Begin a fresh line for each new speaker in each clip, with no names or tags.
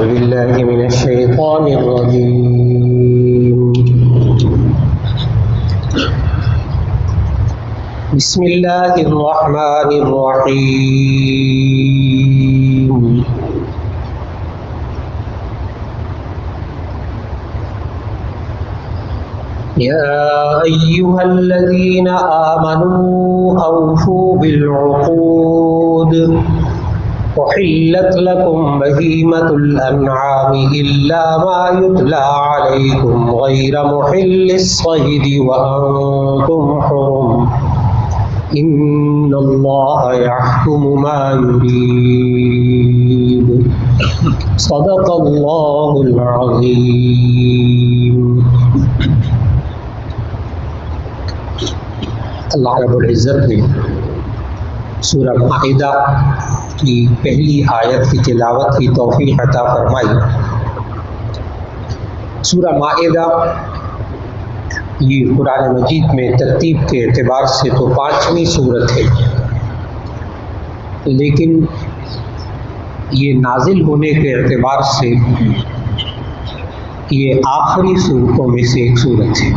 بالله من الشيطان الرجيم. بسم الله الرحمن الرحيم. يا أيها الذين آمنوا أوفوا بالعقود أحلت لكم بهيمة الأنعام إلا ما يتلى عليكم غير محل الصيد وأنتم حرم إن الله يحكم ما يريد صدق الله العظيم. اللہ رب العزت نے سورہ مائدہ کی پہلی آیت کی تلاوت کی توفیق عطا فرمائی. سورہ مائدہ یہ قرآن مجید میں ترتیب کے اعتبار سے تو 5ویں سورت ہے، لیکن یہ نازل ہونے کے اعتبار سے یہ آخری سورتوں میں سے ایک سورت ہے،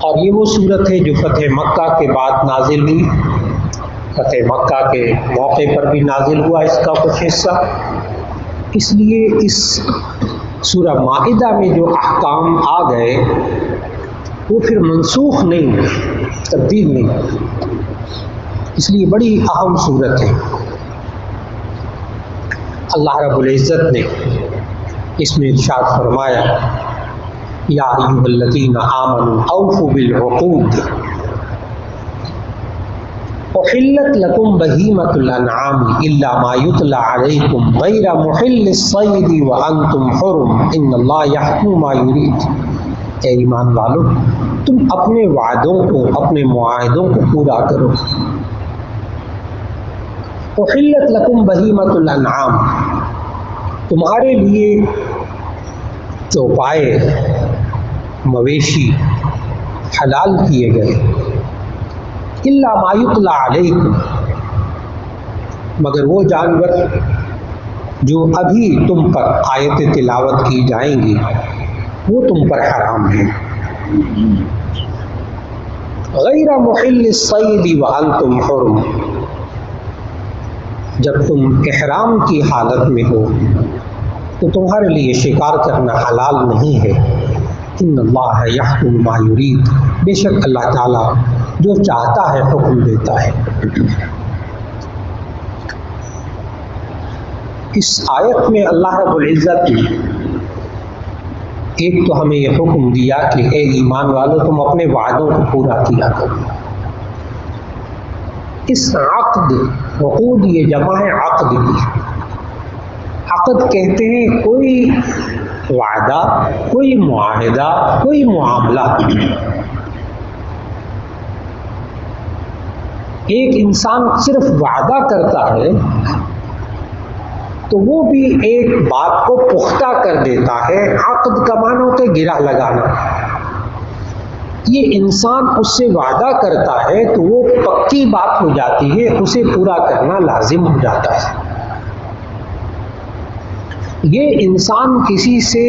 اور یہ وہ سورت ہے جو فتح مکہ کے بعد نازل ہوئی. فتح مکہ کے موقع پر بھی نازل ہوا اس کا کچھ حصہ، اس لیے اس سورہ مائدہ میں جو احکام آ گئے وہ پھر منسوخ نہیں ہوئے، تبدیل نہیں ہوئے، اس لیے بڑی اہم سورت ہے. اللہ رب العزت نے اس میں ارشاد فرمایا یا ایھا الذین آمنوا اوفوا بالعقود احلت لکم بہیمۃ الانعام الا ما یتلی علیکم غیر محل الصید وانتم حرم ان اللہ یحکم ما یرید. اے ایمان والو، تم اپنے وعدوں کو، اپنے معاہدوں کو پورا کرو. احلت لکم بہیمۃ الانعام، تمہارے لیے چوپائے مویشی حلال کیے گئے. الا ما یتلی علیکم، مگر وہ جانور جو ابھی تم پر آیت تلاوت کی جائیں گی وہ تم پر حرام ہیں. غیر محل الصید وانتم حرم، جب تم احرام کی حالت میں ہو تو تمہارے لیے شکار کرنا حلال نہیں ہے. ان اللہ یحکم ما یرید، بے شک اللہ تعالیٰ جو چاہتا ہے حکم دیتا ہے. اس آیت میں اللہ رب العزت نے ایک تو ہمیں یہ حکم دیا کہ اے ایمان والو تم اپنے وعدوں کو پورا کیا کرو. اس عقد، عقود یہ جمع ہے عقد کی. عقد کہتے ہیں کوئی وعدہ، کوئی معاہدہ، کوئی معاملہ. ایک انسان صرف وعدہ کرتا ہے تو وہ بھی ایک بات کو پختہ کر دیتا ہے. عقد کا معنی ہوتا ہے گرہ لگانا. یہ انسان اس سے وعدہ کرتا ہے تو وہ پکی بات ہو جاتی ہے، اسے پورا کرنا لازم ہو جاتا ہے. یہ انسان کسی سے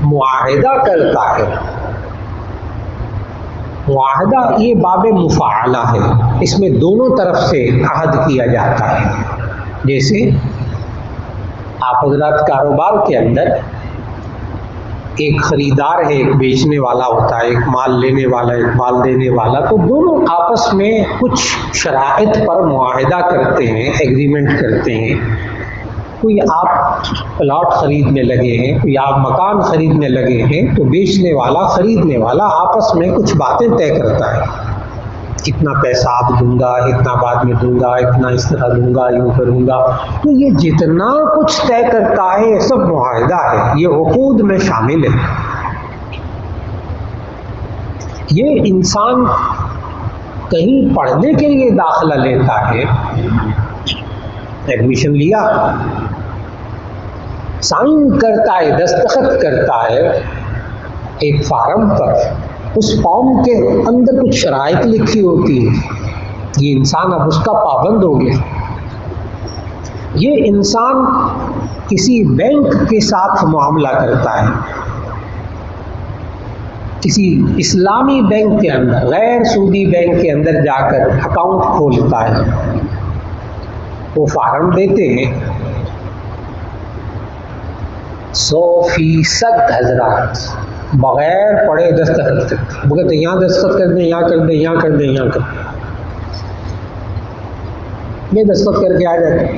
معاہدہ کرتا ہے، معاہدہ یہ باب مفاعلہ ہے، اس میں دونوں طرف سے عہد کیا جاتا ہے. جیسے آپ حضرات کاروبار کے اندر ایک خریدار ہے، ایک بیچنے والا ہوتا ہے، ایک مال لینے والا، ایک مال دینے والا، تو دونوں آپس میں کچھ شرائط پر معاہدہ کرتے ہیں، ایگریمنٹ کرتے ہیں. کوئی آپ پلاٹ خریدنے لگے ہیں، کوئی آپ مکان خریدنے لگے ہیں، تو بیچنے والا خریدنے والا آپس میں کچھ باتیں طے کرتا ہے. اتنا پیسہ آپ دوں گا، اتنا بعد میں دوں گا، اتنا اس طرح دوں گا، یوں کروں گا. تو یہ جتنا کچھ طے کرتا ہے یہ سب معاہدہ ہے، یہ عقود میں شامل ہے. یہ انسان کہیں پڑھنے کے لیے داخلہ لیتا ہے، ایڈمیشن لیا، سائن کرتا ہے، دستخط کرتا ہے ایک فارم پر. اس فارم کے اندر کچھ شرائط لکھی ہوتی ہے، یہ انسان اب اس کا پابند ہو گیا. یہ انسان کسی بینک کے ساتھ معاملہ کرتا ہے، کسی اسلامی بینک کے اندر، غیر سودی بینک کے اندر جا کر اکاؤنٹ کھولتا ہے، وہ فارم دیتے ہیں 100% حضرات بغیر پڑھے دستخط کرتے، وہ کہتے ہیں یہاں دستخط کر دیں، یہاں کر دیں، یہاں کر دیں، یہاں کر دیں، یہ دستخط کر کے آ جاتے ہیں۔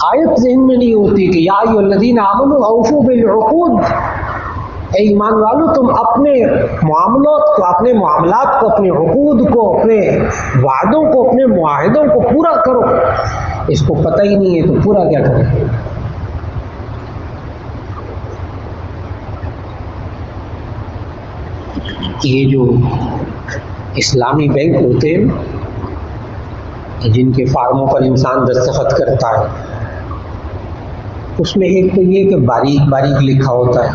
آیت ذہن میں نہیں ہوتی کہ یا ایھا الذین آمنوا اوفوا بالعقود، اے ایمان والو تم اپنے معاملات کو، اپنے معاملات کو، اپنے عقود کو، اپنے وعدوں کو، اپنے معاہدوں کو پورا کرو۔ اس کو پتہ ہی نہیں ہے تو پورا کیا کریں؟ یہ جو اسلامی بینک ہوتے ہیں جن کے فارموں پر انسان دستخط کرتا ہے، اس میں ایک تو یہ کہ باریک باریک لکھا ہوتا ہے،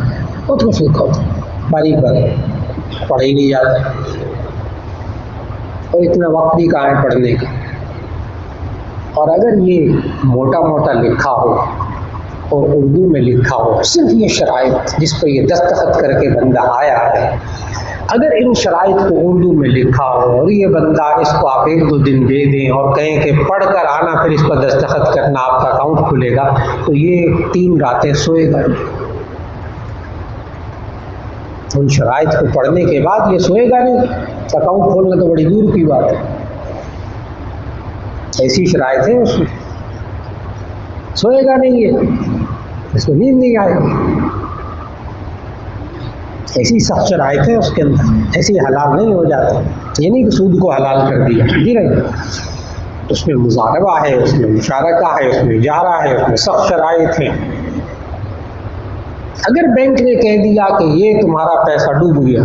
بہت کچھ لکھا ہوتا ہے، باریک باریک پڑھے ہی نہیں جاتا، اور اتنا وقت بھی کہاں ہے پڑھنے کا۔ اور اگر یہ موٹا موٹا لکھا ہو اور اردو میں لکھا ہو، صرف یہ شرائط جس پہ یہ دستخط کر کے بندہ آیا ہے، اگر ان شرائط کو اردو میں لکھا ہو اور یہ بندہ اس کو آپ 1-2 دن دے دیں اور کہیں کہ پڑھ کر آنا پھر اس پر دستخط کرنا آپ کا اکاؤنٹ کھلے گا، تو یہ 3 راتیں سوئے گا۔ ان شرائط کو پڑھنے کے بعد یہ سوئے گا نہیں، اکاؤنٹ کھولنا تو بڑی دور کی بات ہے۔ ایسی شرائط ہیں اس میں، سوئے گا نہیں، یہ اس کو نیند نہیں آئے گی، ایسی سخت شرائط ہے اس کے اندر، ایسی حلال نہیں ہو جاتا۔ یہ نہیں کہ سود کو حلال کر دیا، جی نہیں، اس میں مضاربہ ہے، اس میں مشارکہ ہے، اس میں اجارہ ہے، اس میں سخت شرائط ہیں۔ اگر بینک نے کہہ دیا کہ یہ تمہارا پیسہ ڈوب گیا،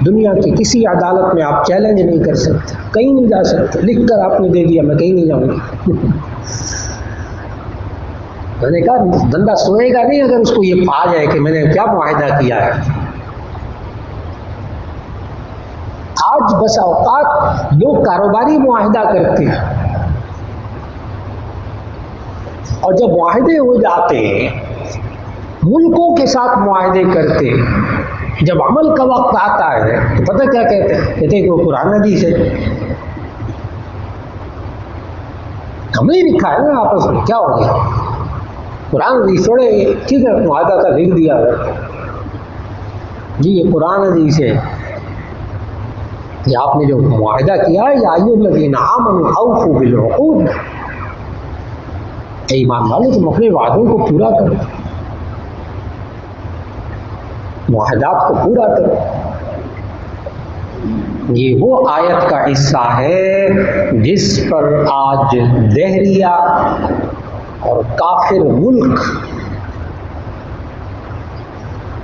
دنیا کی کسی عدالت میں آپ چیلنج نہیں کر سکتے، کہیں نہیں جا سکتے، لکھ کر آپ نے دے دیا میں کہیں نہیں جاؤں گا۔ میں نے کہا بندہ سوئے گا نہیں اگر اس کو یہ آ جائے کہ میں نے کیا معاہدہ کیا ہے۔ آج بس اوقات لوگ کاروباری معاہدہ کرتے ہیں، اور جب معاہدے ہو جاتے ہیں ملکوں کے ساتھ معاہدے کرتے ہیں، جب عمل کا وقت آتا ہے تو پتہ کیا کہتے ہیں؟ کہتے ہیں کہ وہ قرآن حدیث ہے، ہم نے لکھا ہے نا آپس میں، کیا ہو گیا؟ قرآن حدیث چھوڑے، ٹھیک ہے معاہدہ تھا لکھ دیا جی یہ قرآن حدیث ہے، یہ آپ نے جو معاہدہ کیا ہے، یا ایھا الذین آمنوا اوفوا بالعقود، اے ایمان والو تم اپنے وعدوں کو پورا کرو، معاہدات کو پورا کرو۔ یہ وہ آیت کا حصہ ہے جس پر آج دہریہ اور کافر ملک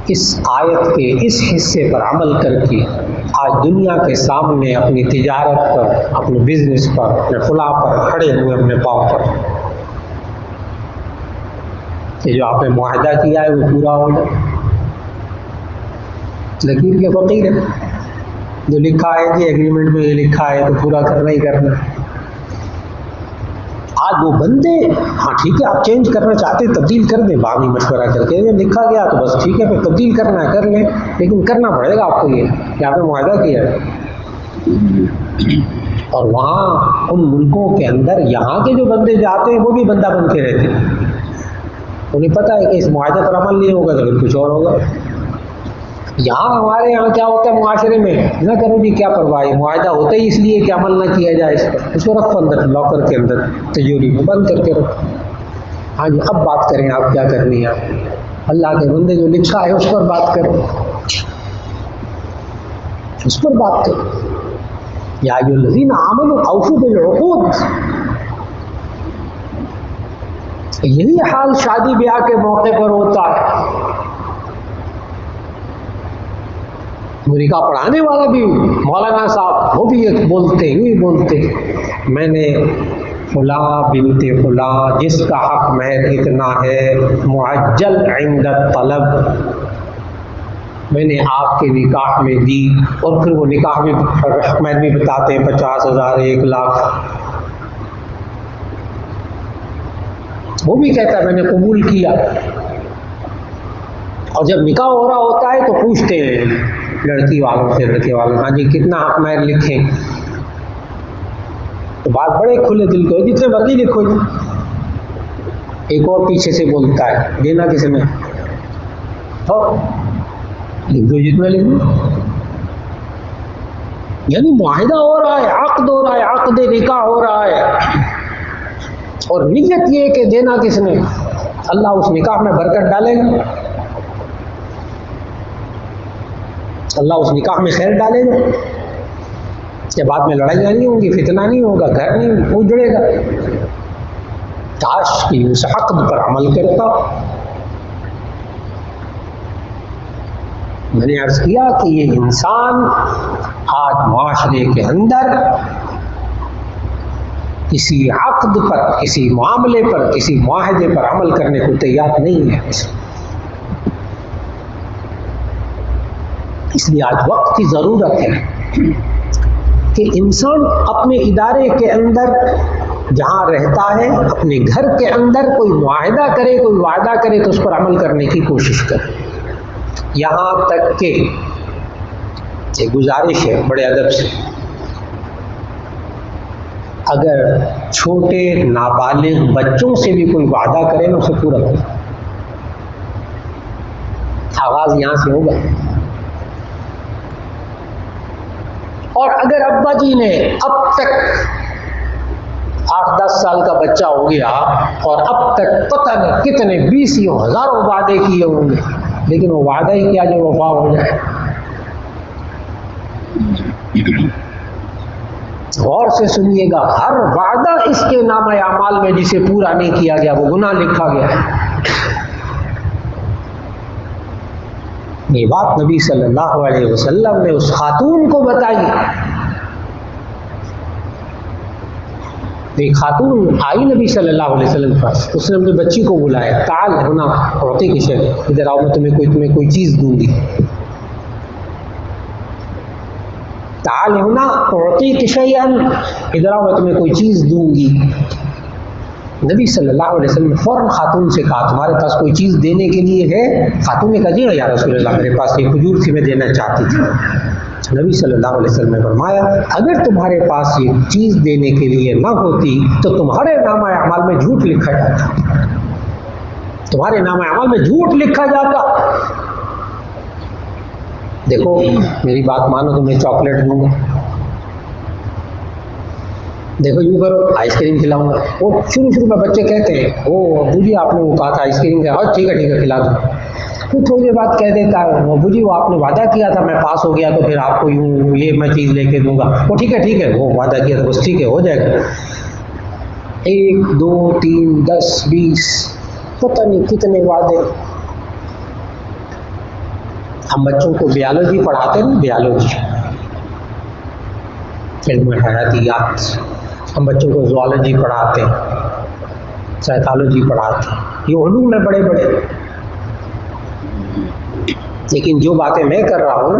اس آیت کے اس حصے پر عمل کر کے آج دنیا کے سامنے اپنی تجارت پر، اپنے بزنس پر، اپنے فلاں پر کھڑے ہوئے اپنے پاؤں پر، کہ جو آپ نے معاہدہ کیا ہے وہ پورا ہو جائے۔ لکیر کے فقیر ہے، جو لکھا ہے کہ ایگریمنٹ میں یہ لکھا ہے تو پورا کرنا ہی کرنا۔ آج وہ بندے، ہاں ٹھیک ہے آپ چینج کرنا چاہتے ہیں تبدیل کر دیں، باہمی مشورہ کر کے لکھا گیا تو بس ٹھیک ہے پھر تبدیل کرنا ہے کر لیں، لیکن کرنا پڑے گا آپ کو یہ کہ آپ نے معاہدہ کیا ہے۔ اور وہاں ان ملکوں کے اندر یہاں کے جو بندے جاتے ہیں وہ بھی بندہ بن کے رہتے ہیں، انہیں پتہ ہے کہ اس معاہدے پر عمل نہیں ہوگا تو پھر کچھ اور ہوگا۔ یہاں ہمارے یہاں کیا ہوتا ہے معاشرے میں، نہ کرو جی کیا پرواہ ہے، معاہدہ ہوتا ہی اس لیے کہ عمل نہ کیا جائے اس پر، اس کو رکھو اندر لاکر کے اندر تجوری میں بند کر کے رکھو۔ ہاں جی اب بات کریں آپ کیا کرنی ہے، اللہ کے بندے جو لکھا ہے اس پر بات کرو، اس پر بات کرو۔ یا ایھا الذین آمنوا اوفوا بالعقود، یہی حال شادی بیاہ کے موقع پر ہوتا ہے۔ نکاح پڑھانے والا بھی مولانا صاحب وہ بھی بولتے میں نے فلاں بنت فلاں جس کا حق مہر اتنا ہے معجل عند الطلب، میں نے آپ کے نکاح میں دی، اور پھر وہ نکاح میں مہر بھی بتاتے ہیں 50,000 1 لاکھ۔ وہ بھی کہتا ہے میں نے قبول کیا. اور جب نکاح ہو رہا ہوتا ہے تو پوچھتے ہیں لڑکی والوں سے, لڑکے والوں, ہاں جی کتنا حق مہر لکھیں؟ تو بات بڑے کھلے دل کو, جتنے مرضی لکھو جی. ایک اور پیچھے سے بولتا ہے دینا کس نے؟ تو لکھ دو جتنا لکھ دو. یعنی معاہدہ ہو رہا ہے, عقد ہو رہا ہے, عقد نکاح ہو رہا ہے, اور نیت یہ کہ دینا کس نے؟ اللہ اس نکاح میں برکت ڈالے گا, اللہ اس نکاح میں خیر ڈالے گا کہ بعد میں لڑائیاں نہیں ہوں گی, فتنہ نہیں ہوگا, گھر نہیں اجڑے گا. کاش کہ اس عقد پر عمل کرتا. میں نے عرض کیا کہ یہ انسان آج معاشرے کے اندر کسی عقد پر, کسی معاملے پر, کسی معاہدے پر عمل کرنے کو تیار نہیں ہے. اس لیے آج وقت کی ضرورت ہے کہ انسان اپنے ادارے کے اندر جہاں رہتا ہے, اپنے گھر کے اندر کوئی معاہدہ کرے, کوئی وعدہ کرے تو اس پر عمل کرنے کی کوشش کرے. یہاں تک کہ ایک گزارش ہے بڑے ادب سے, اگر چھوٹے نابالغ بچوں سے بھی کوئی وعدہ کرے نا اسے پورا کرے. آغاز یہاں سے ہوگا. اور اگر ابا جی نے اب تک 8-10 سال کا بچہ ہو گیا اور اب تک پتہ نہیں کتنے 20 یا ہزاروں وعدے کیے ہوں گے, لیکن وہ وعدہ ہی کیا جو وفا ہو جائے. غور سے سنیے گا, ہر وعدہ اس کے نامہ اعمال میں جسے پورا نہیں کیا گیا وہ گناہ لکھا گیا. یہ بات نبی صلی اللہ علیہ وسلم نے اس خاتون کو بتائی. ایک خاتون آئی نبی صلی اللہ علیہ وسلم کے پاس, اس نے اپنی بچی کو بلایا, تعال ہونا عورتیں کی شے, ادھر آؤ, میں تمہیں کوئی چیز دوں گی. تعال ہونا عورتیں کی شے, ادھر آؤ, میں تمہیں کوئی چیز دوں گی. نبی صلی اللہ علیہ وسلم نے فوراً خاتون سے کہا تمہارے پاس کوئی چیز دینے کے لیے ہے؟ خاتون نے کہا جی یا رسول اللہ میرے پاس ایک کھجور تھی, میں دینا چاہتی تھی. نبی صلی اللہ علیہ وسلم نے فرمایا اگر تمہارے پاس یہ چیز دینے کے لیے نہ ہوتی تو تمہارے نامہ اعمال میں جھوٹ لکھا جاتا, تمہارے نامہ اعمال میں جھوٹ لکھا جاتا. دیکھو میری بات مانو تو میں چاکلیٹ دوں گا, دیکھو یوں کرو آئس کریم کھلاؤں گا. وہ شروع میں بچے کہتے ہیں وہ ابو جی آپ نے وہ کہا تھا آئس کریم کا, اور ٹھیک ہے کھلا دوں. پھر تھوڑی دیر بعد کہہ دیتا ہے ابو جی وہ آپ نے وعدہ کیا تھا, میں پاس ہو گیا تو پھر آپ کو یوں یہ میں چیز لے کے دوں گا. وہ ٹھیک ہے وہ وعدہ کیا تھا بس ٹھیک ہے ہو جائے گا. 1 2 3 10 20 پتہ نہیں کتنے وعدے. ہم بچوں کو بیالوجی پڑھاتے ہیں, بیالوجی علم حیاتیات, ہم بچوں کو زوالوجی پڑھاتے ہیں, سائیکالوجی پڑھاتے ہیں, یہ علوم میں بڑے بڑے. لیکن جو باتیں میں کر رہا ہوں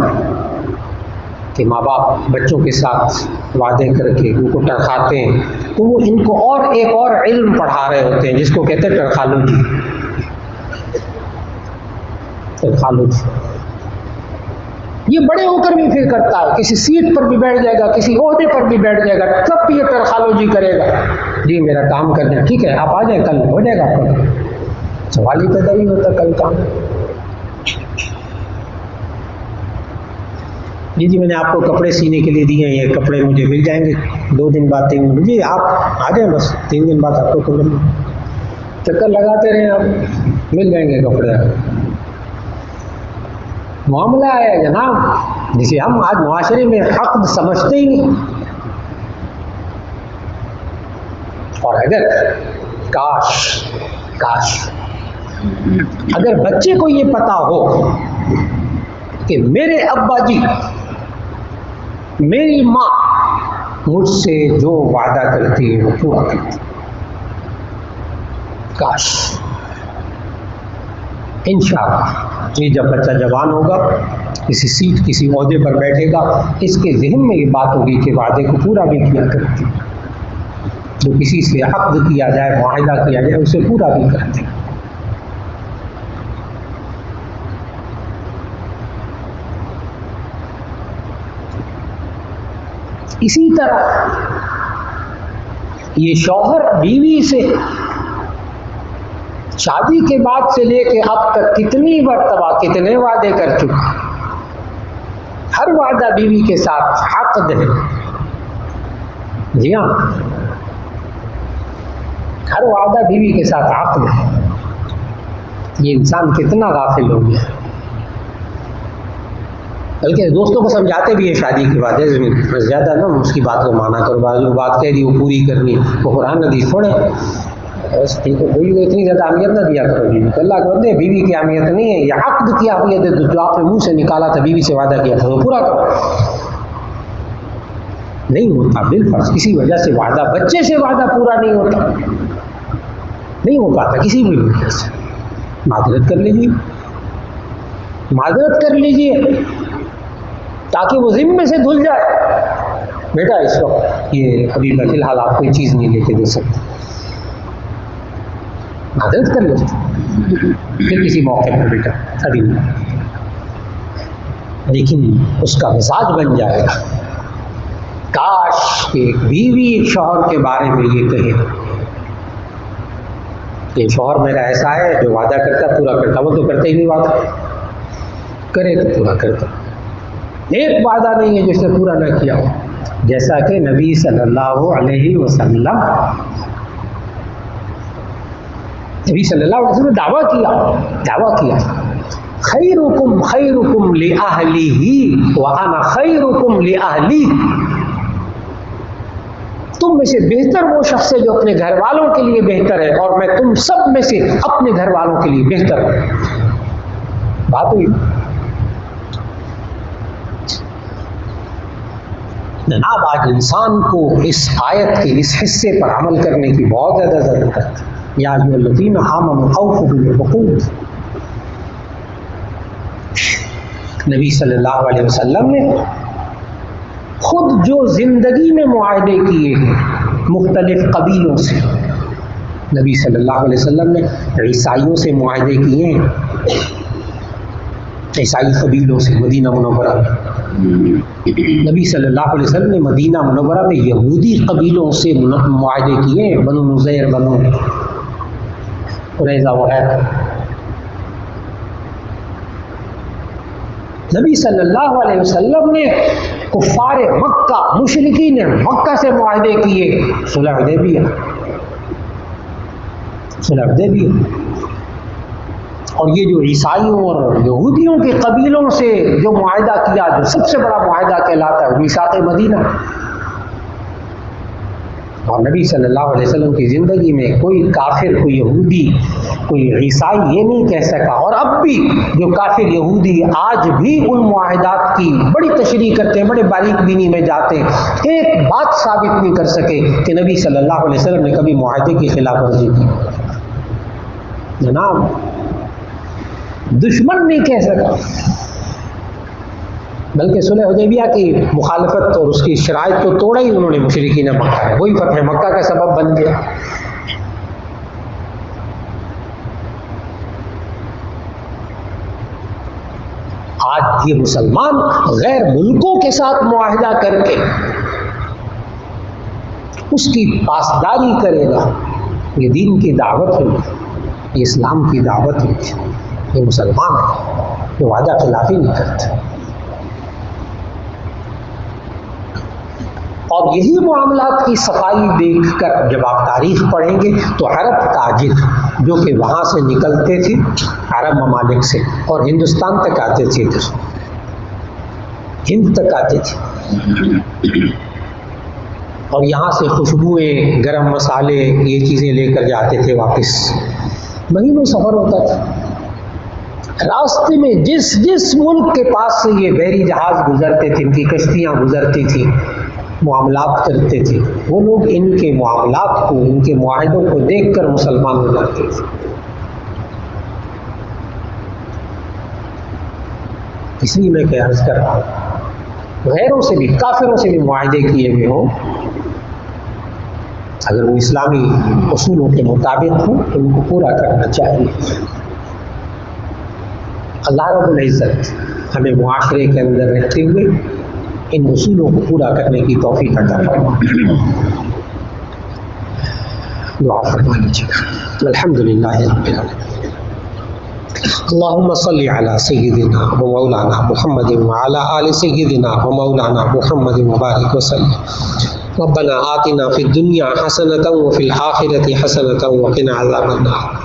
کہ ماں باپ بچوں کے ساتھ وعدے کر کے ان کو ٹرکھاتے ہیں, تو وہ ان کو اور ایک اور علم پڑھا رہے ہوتے ہیں جس کو کہتے ہیں ٹرکالوجی. ٹرکالوجی یہ بڑے ہو کر بھی پھر کرتا ہے, کسی سیٹ پر بھی بیٹھ جائے گا, کسی عہدے پر بھی بیٹھ جائے گا, تب بھی یہ ٹرکالوجی کرے گا. جی میرا کام کرنا ٹھیک ہے, آپ آ جائیں کل ہو جائے گا آپ کا. سوال ہی پیدا نہیں ہوتا کل کام. جی میں نے آپ کو کپڑے سینے کے لیے دیے ہیں, یہ کپڑے مجھے مل جائیں گے 2 دن بعد 3 دن. جی آپ آ جائیں بس 3 دن بعد آپ کو کپڑے چکر لگاتے رہیں, آپ مل جائیں گے کپڑے. معاملہ ہے جناب جسے ہم آج معاشرے میں عقد سمجھتے ہی نہیں. اور اگر کاش اگر بچے کو یہ پتا ہو کہ میرے ابا جی میری ماں مجھ سے جو وعدہ کرتی ہے وہ پورا کرتی, کاش. انشاءاللہ یہ جب بچہ جوان ہوگا, کسی سیٹ کسی عہدے پر بیٹھے گا, اس کے ذہن میں یہ بات ہوگی کہ وعدے کو پورا بھی کیا کرتی. جو کسی سے عقد کیا جائے، معاہدہ کیا جائے، اسے پورا بھی کرتے ہیں۔ اسی طرح یہ شوہر بیوی سے شادی کے بعد سے لے کے اب تک کتنی مرتبہ کتنے وعدے کر چکا، ہر وعدہ بیوی کے ساتھ عقد ہے۔ جی ہاں، ہر وعدہ بیوی کے ساتھ عقد ہے۔ یہ انسان کتنا غافل ہو گیا، بلکہ دوستوں کو سمجھاتے بھی ہیں شادی کے بعد زیادہ نا اس کی بات کو مانا کرو، جو بات کہہ دی وہ پوری کرنی، وہ قرآن حدیث تھوڑے بس ٹھیک ہے، بیوی کو اتنی زیادہ اہمیت نہ دیا کرو، بیوی کو اللہ کے بندے بیوی کی اہمیت نہیں ہے، یہ عقد کی اہمیت ہے، جو آپ نے منہ سے نکالا تھا بیوی سے وعدہ کیا تھا وہ پورا کرو۔ نہیں ہوتا بالفرض، کسی وجہ سے وعدہ، بچے سے وعدہ پورا نہیں ہوتا، نہیں ہو پاتا کسی بھی وجہ سے، معذرت کر لیجیے، معذرت کر لیجیے تاکہ وہ ذمے سے دھل جائے۔ بیٹا اس وقت یہ ابھی میں فی الحال آپ کو یہ چیز نہیں لے کے دے سکتا، معذرت کر لیتے پھر کسی موقع پر بیٹا ابھی نہیں، لیکن اس کا مزاج بن جائے گا۔ کاش کہ ایک بیوی ایک شوہر کے بارے میں یہ کہے کہ شوہر میرا ایسا ہے جو وعدہ کرتا پورا کرتا، وہ تو کرتے ہی نہیں، وعدہ کرے تو پورا کرتا، ایک وعدہ نہیں ہے جو اس نے پورا نہ کیا ہو، جیسا کہ نبی صلی اللہ علیہ وسلم نے دعویٰ کیا خیرکم خیرکم لأہلہ وأنا خیرکم لأہلی، تم میں سے بہتر وہ شخص ہے جو اپنے گھر والوں کے لیے بہتر ہے، اور میں تم سب میں سے اپنے گھر والوں کے لیے بہتر ہوں۔ بات ہوئی جناب، آج انسان کو اس آیت کے اس حصے پر عمل کرنے کی بہت زیادہ ضرورت ہے۔ یا ایھا الذین آمنوا اوفوا بالعقود، نبی صلی اللہ علیہ وسلم نے خود جو زندگی میں معاہدے کیے ہیں مختلف قبیلوں سے، نبی صلی اللہ علیہ وسلم نے عیسائیوں سے معاہدے کیے ہیں، عیسائی قبیلوں سے مدینہ منورہ میں، نبی صلی اللہ علیہ وسلم نے مدینہ منورہ میں یہودی قبیلوں سے معاہدے کیے ہیں، بنو نذیر، بنو قریظہ وغیرہ۔ نبی صلی اللہ علیہ وسلم نے کفار مکہ، مشرکین مکہ سے معاہدے کیے، صلح حدیبیہ، اور یہ جو عیسائیوں اور یہودیوں کے قبیلوں سے جو معاہدہ کیا، جو سب سے بڑا معاہدہ کہلاتا ہے، میثاق مدینہ۔ اور نبی صلی اللہ علیہ وسلم کی زندگی میں کوئی کافر، کوئی یہودی، کوئی عیسائی یہ نہیں کہہ سکا، اور اب بھی جو کافر یہودی آج بھی ان معاہدات کی بڑی تشریح کرتے ہیں، بڑے باریک بینی میں جاتے ہیں، ایک بات ثابت نہیں کر سکے کہ نبی صلی اللہ علیہ وسلم نے کبھی معاہدے کی خلاف ورزی کی۔ جناب دشمن نہیں کہہ سکا، بلکہ صلح حدیبیہ کی مخالفت اور اس کی شرائط کو توڑا ہی انہوں نے مشرکین مکہ ہے، وہی فتح مکہ کا سبب بن گیا۔ آج یہ مسلمان غیر ملکوں کے ساتھ معاہدہ کر کے اس کی پاسداری کرے گا، یہ دین کی دعوت ہوگی، یہ اسلام کی دعوت ہوگی، یہ مسلمان ہے، یہ وعدہ خلافی نہیں کرتے۔ اور یہی معاملات کی صفائی دیکھ کر جب آپ تاریخ پڑھیں گے تو عرب تاجر جو کہ وہاں سے نکلتے تھے عرب ممالک سے اور ہندوستان تک آتے تھے، ادھر ہند تک آتے تھے، اور یہاں سے خوشبوئیں، گرم مسالے، یہ چیزیں لے کر جاتے تھے واپس، مہینوں سفر ہوتا تھا۔ راستے میں جس ملک کے پاس سے یہ بحری جہاز گزرتے تھے، ان کی کشتیاں گزرتی تھیں، معاملات کرتے تھے، وہ لوگ ان کے معاملات کو، ان کے معاہدوں کو دیکھ کر مسلمان ہو جاتے تھے۔ اس لیے میں کہ عرض کر رہا ہوں، غیروں سے بھی، کافروں سے بھی معاہدے کیے ہوئے ہوں اگر وہ اسلامی اصولوں کے مطابق ہوں تو ان کو پورا کرنا چاہیے۔ اللہ رب العزت ہمیں معاشرے کے اندر رہتے ہوئے ان اصولوں کو پورا کرنے کی توفیق عطا فرمائے۔ دعا فرما لیجیے۔ الحمدللہ رب العالمین۔ اللهم صل على سيدنا ومولانا محمد وعلى آل سيدنا ومولانا محمد وبارك وسلم۔ ربنا آتنا فی الدنیا حسنۃ وفی الآخرۃ حسنۃ وقنا عذاب النار۔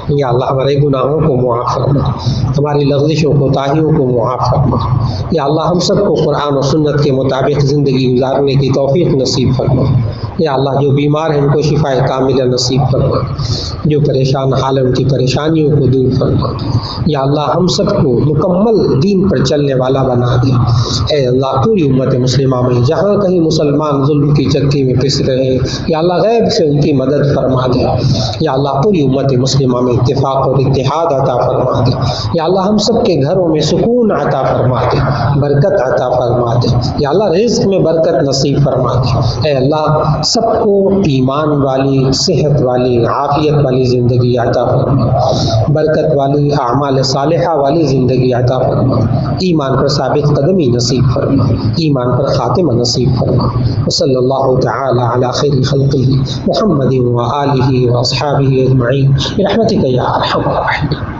یا اللہ ہمارے گناہوں کو معاف فرما، ہماری لغزشوں کوتاہیوں کو معاف فرما۔ یا اللہ ہم سب کو قرآن و سنت کے مطابق زندگی گزارنے کی توفیق نصیب فرما۔ یا اللہ جو بیمار ہیں ان کو شفاء کاملہ نصیب فرما، جو پریشان حال ان کی پریشانیوں کو دور فرما۔ یا اللہ ہم سب کو مکمل دین پر چلنے والا بنا دے۔ اے اللہ پوری امت مسلمہ میں جہاں کہیں مسلمان ظلم کی چکی میں پس رہے ہیں، یا اللہ غیب سے ان کی مدد فرما دے۔ یا اللہ پوری امت مسلمہ میں اتفاق اور اتحاد عطا فرما دے۔ یا اللہ ہم سب کے گھروں میں سکون عطا فرما دے، برکت عطا فرما دے۔ یا اللہ رزق میں برکت نصیب فرما دے۔ اے اللہ سب کو ایمان والی، صحت والی، عافیت والی زندگی عطا فرما، برکت والی، اعمال صالحہ والی زندگی عطا فرما، ایمان پر ثابت قدمی نصیب فرما، ایمان پر خاتمہ نصیب فرما۔ وصلی اللہ تعالی علی خیر خلقہ محمد وآلہ واصحابہ اجمعین برحمتک یا ارحم الراحمین۔